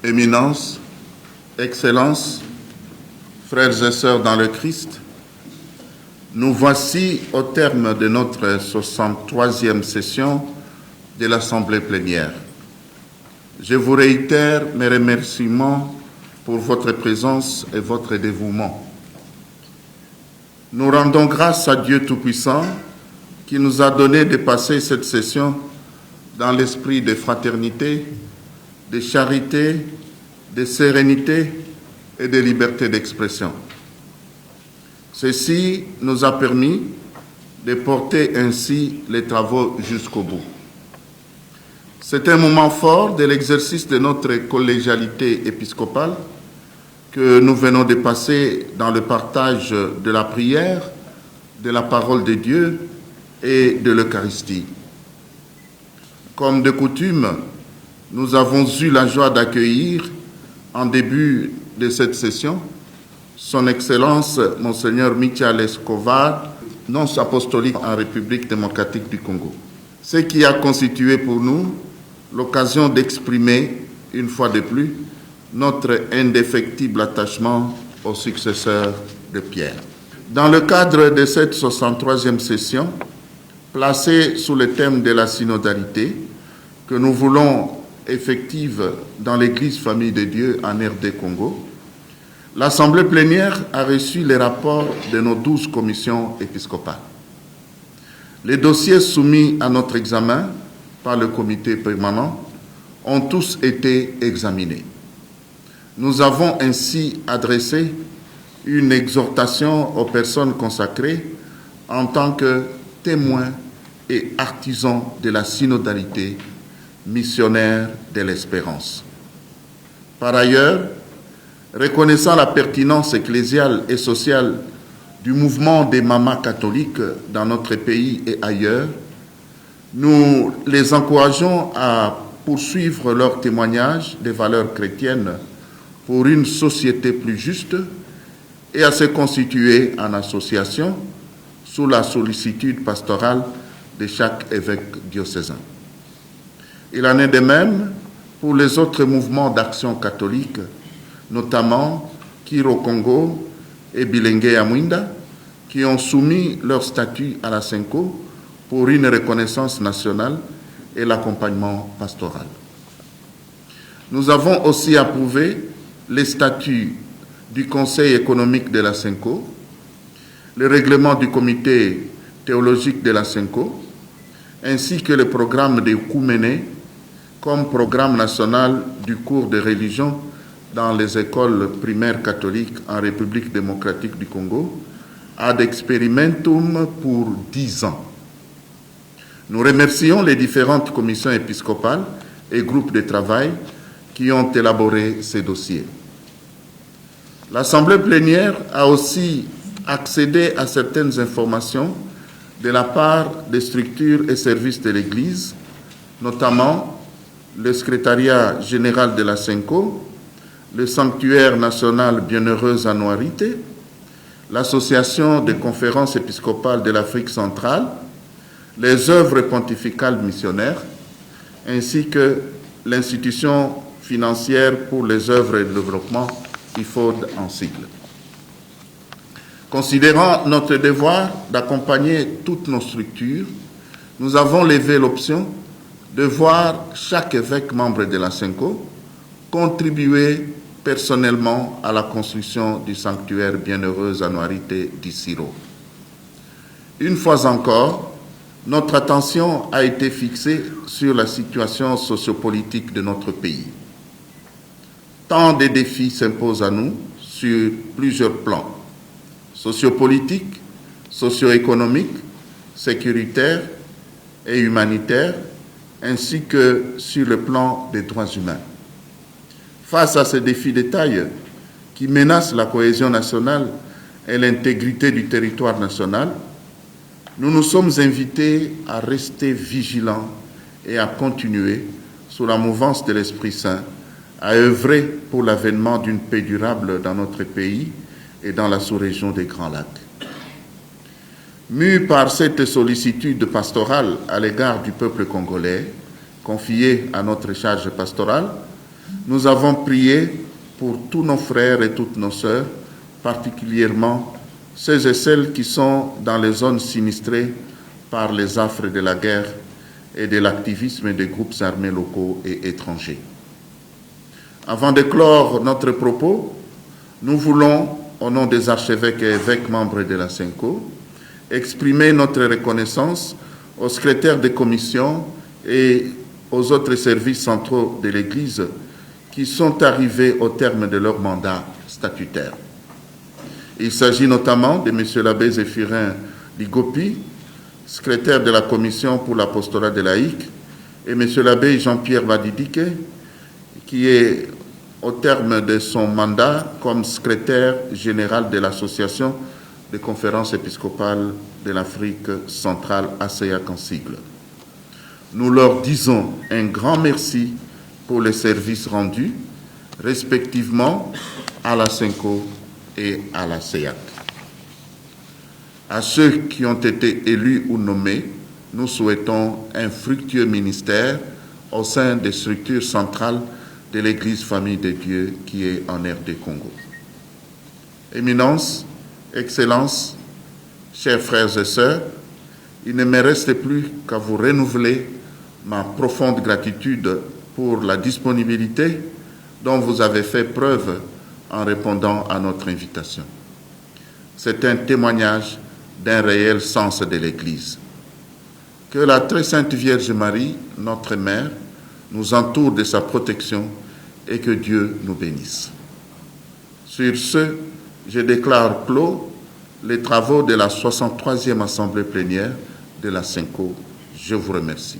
Éminence, Excellences, frères et sœurs dans le Christ, nous voici au terme de notre 63e session de l'Assemblée plénière. Je vous réitère mes remerciements pour votre présence et votre dévouement. Nous rendons grâce à Dieu Tout-Puissant qui nous a donné de passer cette session dans l'esprit de fraternité, de charité, de sérénité et de liberté d'expression. Ceci nous a permis de porter ainsi les travaux jusqu'au bout. C'est un moment fort de l'exercice de notre collégialité épiscopale que nous venons de passer dans le partage de la prière, de la parole de Dieu et de l'Eucharistie. Comme de coutume, nous avons eu la joie d'accueillir, en début de cette session, Son Excellence Monseigneur Michael Escobar, nonce apostolique en République démocratique du Congo. Ce qui a constitué pour nous l'occasion d'exprimer, une fois de plus, notre indéfectible attachement au successeur de Pierre. Dans le cadre de cette 63e session, placée sous le thème de la synodalité, que nous voulons effective dans l'Église Famille de Dieu en RD Congo, l'Assemblée plénière a reçu les rapports de nos 12 commissions épiscopales. Les dossiers soumis à notre examen par le comité permanent ont tous été examinés. Nous avons ainsi adressé une exhortation aux personnes consacrées en tant que témoins et artisans de la synodalité, missionnaires de l'espérance. Par ailleurs, reconnaissant la pertinence ecclésiale et sociale du mouvement des mamas catholiques dans notre pays et ailleurs, nous les encourageons à poursuivre leur témoignage des valeurs chrétiennes pour une société plus juste et à se constituer en association sous la sollicitude pastorale de chaque évêque diocésain. Il en est de même pour les autres mouvements d'action catholique, notamment Kiro Congo et Bilengue Amwinda, qui ont soumis leur statut à la SENCO pour une reconnaissance nationale et l'accompagnement pastoral. Nous avons aussi approuvé les statuts du Conseil économique de la SENCO, le règlement du comité théologique de la SENCO, ainsi que le programme de Koumene comme programme national du cours de religion dans les écoles primaires catholiques en République démocratique du Congo, ad experimentum pour 10 ans. Nous remercions les différentes commissions épiscopales et groupes de travail qui ont élaboré ces dossiers. L'Assemblée plénière a aussi accédé à certaines informations de la part des structures et services de l'Église, notamment le secrétariat général de la SENCO, le sanctuaire national Bienheureuse Anouarité, l'association des conférences épiscopales de l'Afrique centrale, les œuvres pontificales missionnaires, ainsi que l'institution financière pour les œuvres de développement, IFOD en sigle. Considérant notre devoir d'accompagner toutes nos structures, nous avons levé l'option de voir chaque évêque membre de la SENCO contribuer personnellement à la construction du sanctuaire Bienheureuse Anouarité d'Issiro. Une fois encore, notre attention a été fixée sur la situation sociopolitique de notre pays. Tant de défis s'imposent à nous sur plusieurs plans, sociopolitiques, socio-économiques, sécuritaires et humanitaires, ainsi que sur le plan des droits humains. Face à ces défis de taille qui menacent la cohésion nationale et l'intégrité du territoire national, nous nous sommes invités à rester vigilants et à continuer, sous la mouvance de l'Esprit Saint, à œuvrer pour l'avènement d'une paix durable dans notre pays et dans la sous-région des Grands Lacs. Mus par cette sollicitude pastorale à l'égard du peuple congolais, confiée à notre charge pastorale, nous avons prié pour tous nos frères et toutes nos sœurs, particulièrement ceux et celles qui sont dans les zones sinistrées par les affres de la guerre et de l'activisme des groupes armés locaux et étrangers. Avant de clore notre propos, nous voulons, au nom des archevêques et évêques membres de la SENCO, exprimer notre reconnaissance aux secrétaires des commissions et aux autres services centraux de l'Église qui sont arrivés au terme de leur mandat statutaire. Il s'agit notamment de M. l'abbé Zéphirin Ligopi, secrétaire de la commission pour l'apostolat de laïque, et M. l'abbé Jean-Pierre Vadidike, qui est au terme de son mandat comme secrétaire général de l'Association des conférences épiscopales de l'Afrique centrale, ASEAC en sigle. Nous leur disons un grand merci pour les services rendus, respectivement à la SENCO et à la SEAC. À ceux qui ont été élus ou nommés, nous souhaitons un fructueux ministère au sein des structures centrales de l'Église Famille de Dieu qui est en RD Congo. Éminence, Excellences, chers frères et sœurs, il ne me reste plus qu'à vous renouveler ma profonde gratitude pour la disponibilité dont vous avez fait preuve en répondant à notre invitation. C'est un témoignage d'un réel sens de l'Église. Que la très sainte Vierge Marie, notre Mère, nous entoure de sa protection et que Dieu nous bénisse. Sur ce, je déclare clos les travaux de la 63e Assemblée plénière de la SENCO. Je vous remercie.